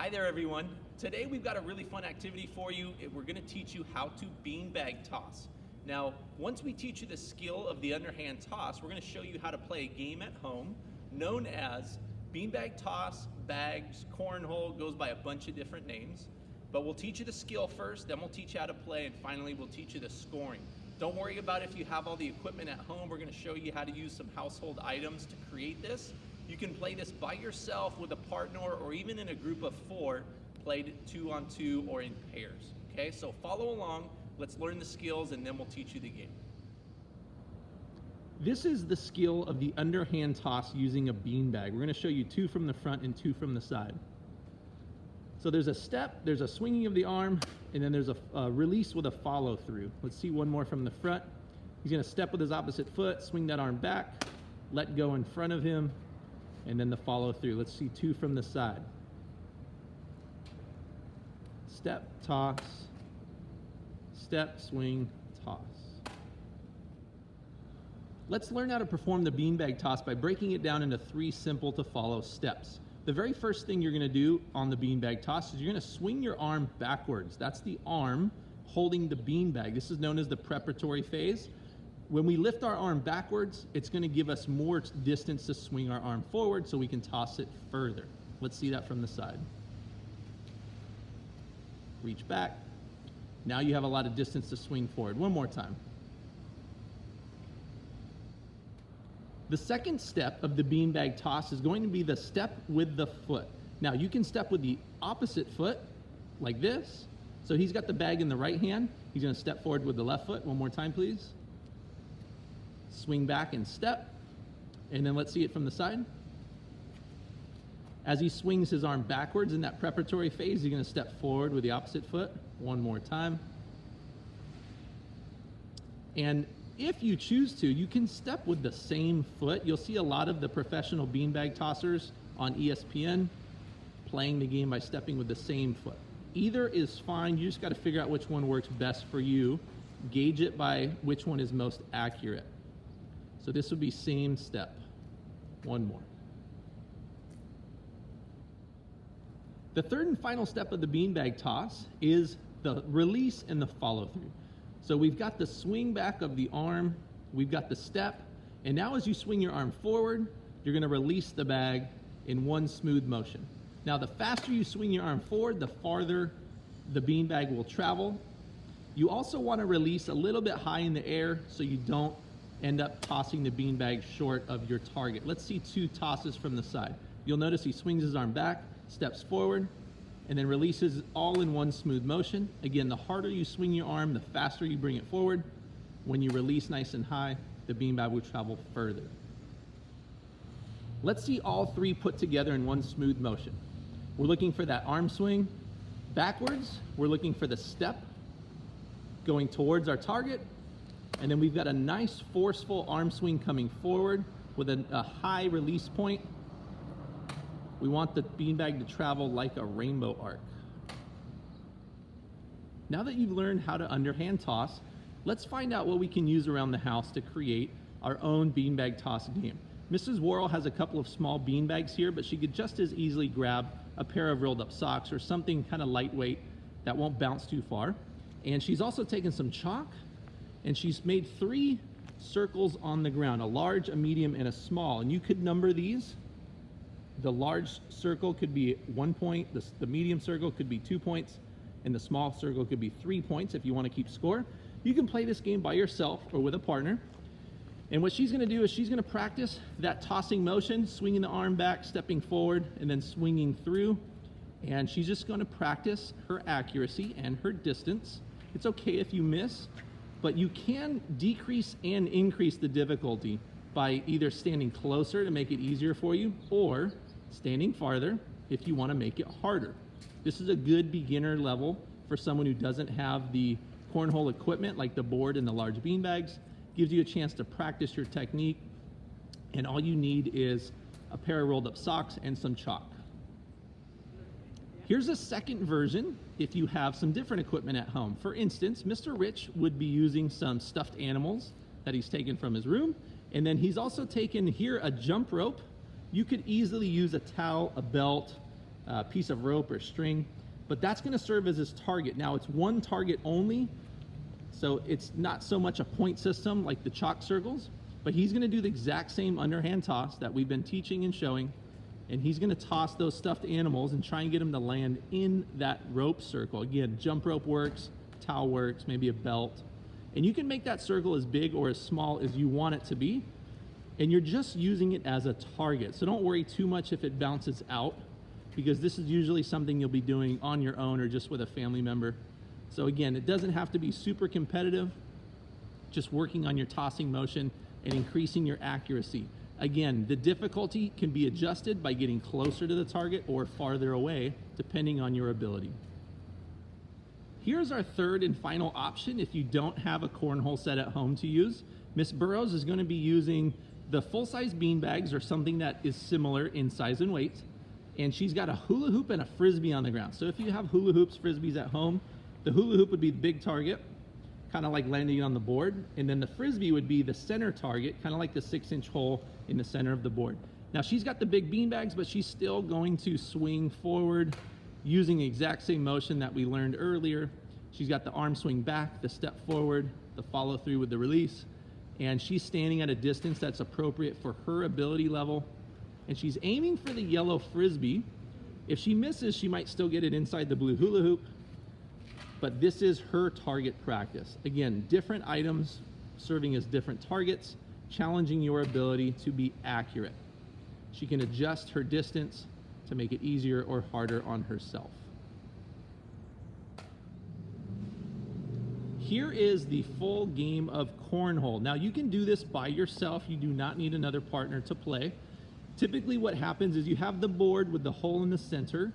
Hi there everyone. Today we've got a really fun activity for you. We're going to teach you how to beanbag toss. Now, once we teach you the skill of the underhand toss, we're going to show you how to play a game at home known as beanbag toss, bags, cornhole, goes by a bunch of different names. But we'll teach you the skill first, then we'll teach you how to play, and finally we'll teach you the scoring. Don't worry about if you have all the equipment at home. We're going to show you how to use some household items to create this. You can play this by yourself, with a partner, or even in a group of 4, played 2-on-2 or in pairs. Okay, so follow along, let's learn the skills, and then we'll teach you the game. This is the skill of the underhand toss using a beanbag. We're going to show you 2 from the front and 2 from the side. So there's a step, there's a swinging of the arm, and then there's a release with a follow through. Let's see one more from the front. He's going to step with his opposite foot, swing that arm back, let go in front of him, and then the follow through. Let's see 2 from the side. Step, toss, step, swing, toss. Let's learn how to perform the beanbag toss by breaking it down into 3 simple to follow steps. The very first thing you're going to do on the beanbag toss is you're going to swing your arm backwards. That's the arm holding the beanbag. This is known as the preparatory phase. When we lift our arm backwards, it's going to give us more distance to swing our arm forward so we can toss it further. Let's see that from the side. Reach back. Now you have a lot of distance to swing forward. One more time. The second step of the beanbag toss is going to be the step with the foot. Now you can step with the opposite foot like this. So he's got the bag in the right hand. He's going to step forward with the left foot. One more time, please. Swing back and step, and then let's see it from the side. As he swings his arm backwards in that preparatory phase, he's going to step forward with the opposite foot. One more time. And if you choose to, you can step with the same foot. You'll see a lot of the professional beanbag tossers on ESPN playing the game by stepping with the same foot. Either is fine. You just got to figure out which one works best for you. Gauge it by which one is most accurate. So this would be same step. One more. The third and final step of the beanbag toss is the release and the follow through. So we've got the swing back of the arm, we've got the step, and now as you swing your arm forward, you're going to release the bag in one smooth motion. Now the faster you swing your arm forward, the farther the beanbag will travel. You also want to release a little bit high in the air so you don't end up tossing the beanbag short of your target. Let's see 2 tosses from the side. You'll notice he swings his arm back, steps forward, and then releases all in one smooth motion. Again, the harder you swing your arm, the faster you bring it forward. When you release nice and high, the beanbag will travel further. Let's see all 3 put together in one smooth motion. We're looking for that arm swing backwards. We're looking for the step going towards our target. And then we've got a nice forceful arm swing coming forward with a high release point. We want the beanbag to travel like a rainbow arc. Now that you've learned how to underhand toss, let's find out what we can use around the house to create our own beanbag toss game. Mrs. Worrell has a couple of small beanbags here, but she could just as easily grab a pair of rolled up socks or something kind of lightweight that won't bounce too far. And she's also taken some chalk, and she's made 3 circles on the ground, a large, a medium, and a small. And you could number these. The large circle could be 1 point, the medium circle could be 2 points, and the small circle could be 3 points if you want to keep score. You can play this game by yourself or with a partner. And what she's going to do is she's going to practice that tossing motion, swinging the arm back, stepping forward, and then swinging through. And she's just going to practice her accuracy and her distance. It's okay if you miss, but you can decrease and increase the difficulty by either standing closer to make it easier for you or standing farther if you want to make it harder. This is a good beginner level for someone who doesn't have the cornhole equipment like the board and the large beanbags. Gives you a chance to practice your technique, and all you need is a pair of rolled up socks and some chalk. Here's a second version if you have some different equipment at home. For instance, Mr. Rich would be using some stuffed animals that he's taken from his room, and then he's also taken here a jump rope. You could easily use a towel, a belt, piece of rope or string, but that's going to serve as his target. Now it's one target only, so it's not so much a point system like the chalk circles, but he's going to do the exact same underhand toss that we've been teaching and showing, and he's going to toss those stuffed animals and try and get them to land in that rope circle. Again, jump rope works, towel works, maybe a belt, and you can make that circle as big or as small as you want it to be, and you're just using it as a target. So don't worry too much if it bounces out, because this is usually something you'll be doing on your own or just with a family member. So again, it doesn't have to be super competitive, just working on your tossing motion and increasing your accuracy. Again, the difficulty can be adjusted by getting closer to the target or farther away, depending on your ability. Here's our third and final option if you don't have a cornhole set at home to use. Miss Burrows is going to be using the full-size bean bags or something that is similar in size and weight, and she's got a hula hoop and a frisbee on the ground. So if you have hula hoops, frisbees at home, the hula hoop would be the big target, kind of like landing on the board, and then the frisbee would be the center target, kind of like the 6-inch hole in the center of the board. Now she's got the big bean bags, but she's still going to swing forward using the exact same motion that we learned earlier. She's got the arm swing back, the step forward, the follow through with the release, and she's standing at a distance that's appropriate for her ability level, and she's aiming for the yellow frisbee. If she misses, she might still get it inside the blue hula hoop, but this is her target practice. Again, different items serving as different targets, challenging your ability to be accurate. She can adjust her distance to make it easier or harder on herself. Here is the full game of cornhole. Now you can do this by yourself. You do not need another partner to play. Typically what happens is you have the board with the hole in the center.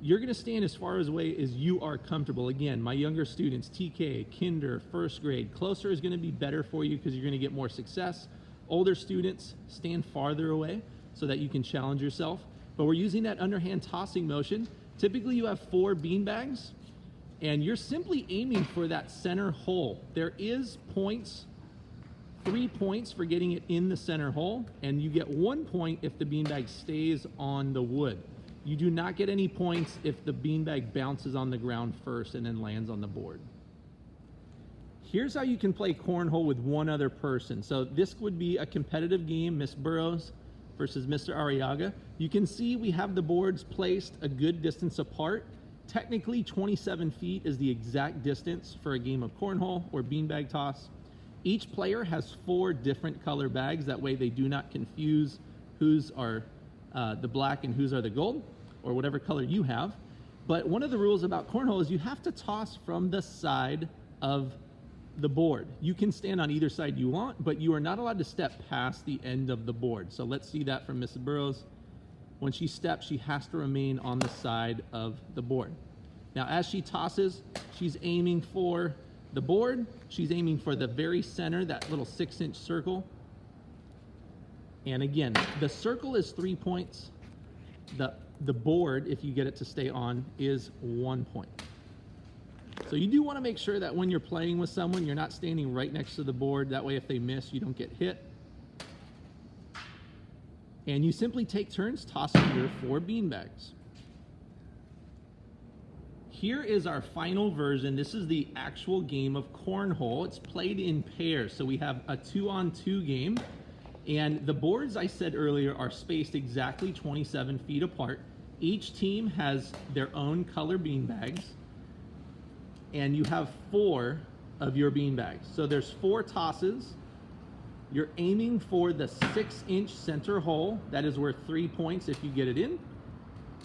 You're going to stand as far away as you are comfortable. Again, my younger students, TK, kinder, first grade, closer is going to be better for you because you're going to get more success. Older students, stand farther away so that you can challenge yourself. But we're using that underhand tossing motion. Typically you have 4 bean bags, and you're simply aiming for that center hole. There is points, 3 points for getting it in the center hole, and you get 1 point if the beanbag stays on the wood. You do not get any points if the beanbag bounces on the ground first and then lands on the board. Here's how you can play cornhole with one other person. So this would be a competitive game, Miss Burrows versus Mr. Arriaga. You can see we have the boards placed a good distance apart. Technically, 27 feet is the exact distance for a game of cornhole or beanbag toss. Each player has 4 different color bags. That way they do not confuse whose are the black and whose are the gold, or whatever color you have. But one of the rules about cornhole is you have to toss from the side of the board. You can stand on either side you want, but you are not allowed to step past the end of the board. So let's see that from Mrs. Burrows. When she steps, she has to remain on the side of the board. Now, as she tosses, she's aiming for the board. She's aiming for the very center, that little 6-inch circle. And again, the circle is 3 points. The board, if you get it to stay on, is 1 point. So you do want to make sure that when you're playing with someone, you're not standing right next to the board. That way, if they miss, you don't get hit. And you simply take turns tossing your 4 beanbags. Here is our final version. This is the actual game of cornhole. It's played in pairs. So we have a 2-on-2 game. And the boards, I said earlier, are spaced exactly 27 feet apart. Each team has their own color beanbags. And you have 4 of your beanbags. So there's 4 tosses. You're aiming for the 6-inch center hole. That is worth 3 points if you get it in.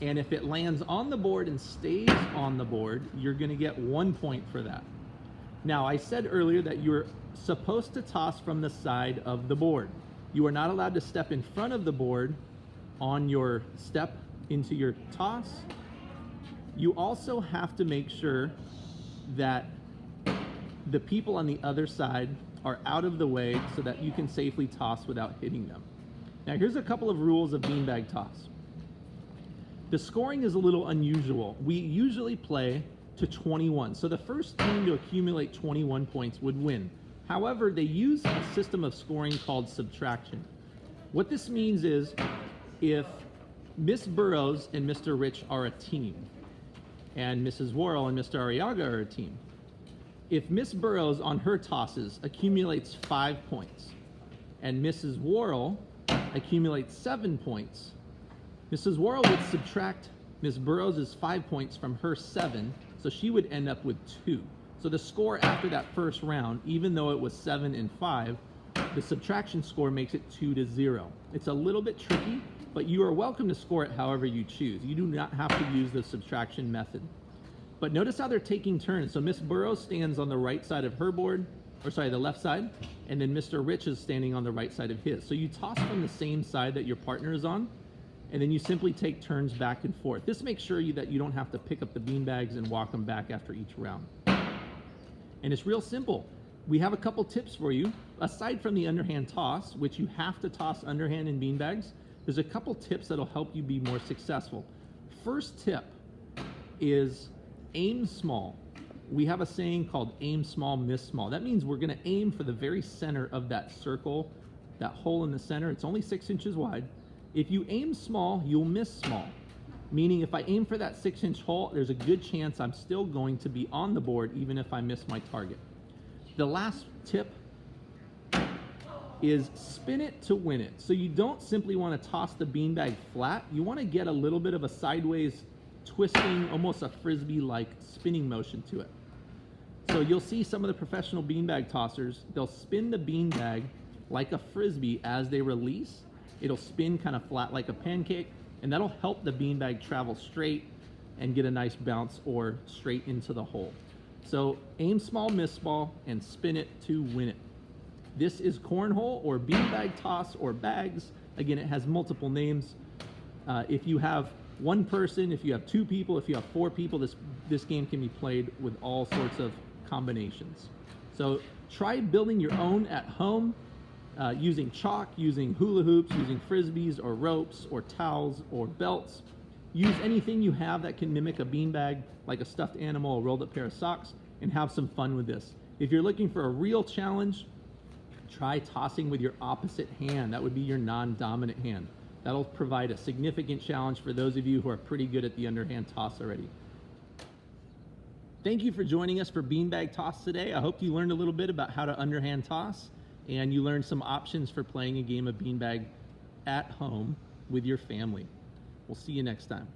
And if it lands on the board and stays on the board, you're going to get 1 point for that. Now, I said earlier that you're supposed to toss from the side of the board. You are not allowed to step in front of the board on your step into your toss. You also have to make sure that the people on the other side are out of the way so that you can safely toss without hitting them. Now, here's a couple of rules of beanbag toss. The scoring is a little unusual. We usually play to 21. So the first team to accumulate 21 points would win. However, they use a system of scoring called subtraction. What this means is if Miss Burrows and Mr. Rich are a team, and Mrs. Worrell and Mr. Arriaga are a team. If Miss Burrows on her tosses accumulates 5 points, and Mrs. Worrell accumulates 7 points, Mrs. Worrell would subtract Miss Burrows' 5 points from her 7, so she would end up with 2. So the score after that first round, even though it was 7 and 5, the subtraction score makes it 2-0. It's a little bit tricky, but you are welcome to score it however you choose. You do not have to use the subtraction method. But notice how they're taking turns. So Miss Burrows stands on the right side of her board, or sorry, the left side, and then Mr. Rich is standing on the right side of his. So you toss from the same side that your partner is on, and then you simply take turns back and forth. This makes sure that you don't have to pick up the beanbags and walk them back after each round. And it's real simple. We have a couple tips for you. Aside from the underhand toss, which you have to toss underhand in beanbags, there's a couple tips that'll help you be more successful. First tip is aim small. We have a saying called aim small, miss small. That means we're gonna aim for the very center of that circle, that hole in the center. It's only 6 inches wide. If you aim small, you'll miss small. Meaning if I aim for that 6-inch hole, there's a good chance I'm still going to be on the board even if I miss my target. The last tip is spin it to win it. So you don't simply want to toss the beanbag flat. You want to get a little bit of a sideways twisting, almost a frisbee-like spinning motion to it. So you'll see some of the professional beanbag tossers, they'll spin the beanbag like a frisbee as they release. It'll spin kind of flat like a pancake, and that'll help the beanbag travel straight and get a nice bounce or straight into the hole. So aim small, miss small, and spin it to win it. This is cornhole or beanbag toss or bags. Again, it has multiple names. If you have one person, if you have 2 people, if you have 4 people, this game can be played with all sorts of combinations. So try building your own at home. Using chalk, using hula hoops, using frisbees or ropes or towels or belts. Use anything you have that can mimic a beanbag, like a stuffed animal, a rolled up pair of socks, and have some fun with this. If you're looking for a real challenge, try tossing with your opposite hand. That would be your non-dominant hand. That'll provide a significant challenge for those of you who are pretty good at the underhand toss already. Thank you for joining us for Beanbag Toss today. I hope you learned a little bit about how to underhand toss, and you learned some options for playing a game of beanbag at home with your family. We'll see you next time.